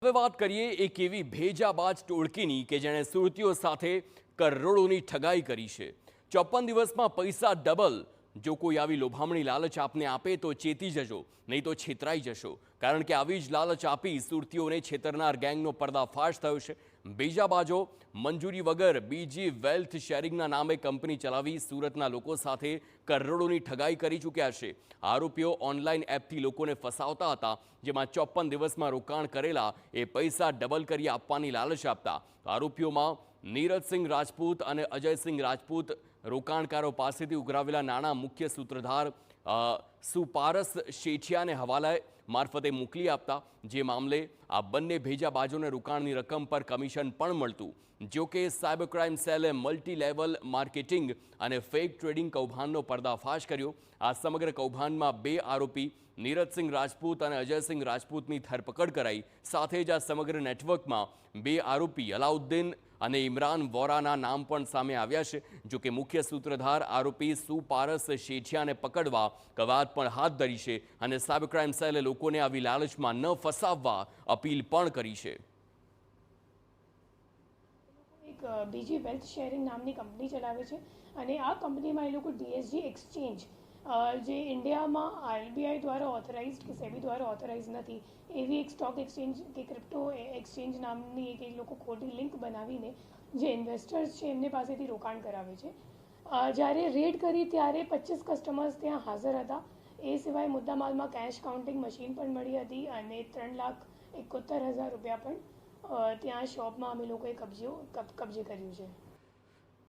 હવે વાત કરીએ એક એવી ભેજાબાજ ટોળકીની કે જેણે સુરતીઓ સાથે કરોડોની ઠગાઈ કરી છે। 54 દિવસમાં પૈસા ડબલ। જો કોઈ આવી લોભામણી લાલચ આપને આપે તો ચેતી જજો, નહીં તો છેતરાઈ જશો, કારણ કે આવી જ લાલચ આપી સુરતીઓને છેતરનાર ગેંગનો પર્દાફાશ થયો છે। ભેજાબાજો મંજૂરી વગર બીજી વેલ્થ શેરિંગના નામે કંપની ચલાવી સુરતના લોકો સાથે કરોડોની ઠગાઈ કરી ચૂક્યા છે। આરોપીઓ ઓનલાઈન એપથી લોકોને ફસાવતા હતા, જેમાં 54 દિવસમાં રોકાણ કરેલા એ પૈસા ડબલ કરી આપવાની લાલચ આપતા। આરોપીઓમાં નીરજસિંહ રાજપૂત અને અજયસિંહ રાજપૂત રોકાણકારો પાસેથી ઉઘરાવેલા નાણાં મુખ્ય સૂત્રધાર સુપારસ શેઠિયાને હવાલા મારફતે મોકલી આપતા, જે મામલે આ બંને ભેજાબાજોને રોકાણની રકમ પર કમિશન પણ મળતું। જો કે સાયબર ક્રાઇમ સેલે મલ્ટી લેવલ માર્કેટિંગ અને ફેક ટ્રેડિંગ કૌભાંડનો પર્દાફાશ કર્યો। આ સમગ્ર કૌભાંડમાં બે આરોપી નીરજસિંહ રાજપૂત અને અજયસિંહ રાજપૂતની ધરપકડ કરાઈ। સાથે જ આ સમગ્ર નેટવર્કમાં બે આરોપી અલાઉદ્દીન અને ઇમરાન વોરાના નામ પણ સામે આવ્યા છે। જો કે મુખ્ય સૂત્રધાર આરોપી સુપારસ શેઠિયાને પકડવા કવાયત પણ હાથ ધરી છે અને સાયબર ક્રાઇમ સેલે લોકોને આવી લાલચમાં ન ફસાવવા અપીલ પણ કરી છે। એક બીજી વેલ્થ શેરિંગ નામની કંપની ચલાવે છે અને આ કંપનીમાં એ લોકો DSG એક્સચેન્જ જે ઇન્ડિયામાં RBI દ્વારા ઓથોરાઇઝડ કે સેબી દ્વારા ઓથોરાઇઝ નથી એવી એક સ્ટોક એક્સચેન્જ કે ક્રિપ્ટો એક્સચેન્જ નામની એક એ લોકો ખોટી લિંક બનાવીને જે ઇન્વેસ્ટર્સ છે એમની પાસેથી રોકાણ કરાવે છે। જ્યારે રેડ કરી ત્યારે 25 કસ્ટમર્સ ત્યાં હાજર હતા। એ સિવાય મુદ્દામાલમાં કેશ કાઉન્ટિંગ મશીન પણ મળી હતી અને 3,71,000 રૂપિયા પણ ત્યાં શોપમાં અમે લોકોએ કબજે કર્યું છે।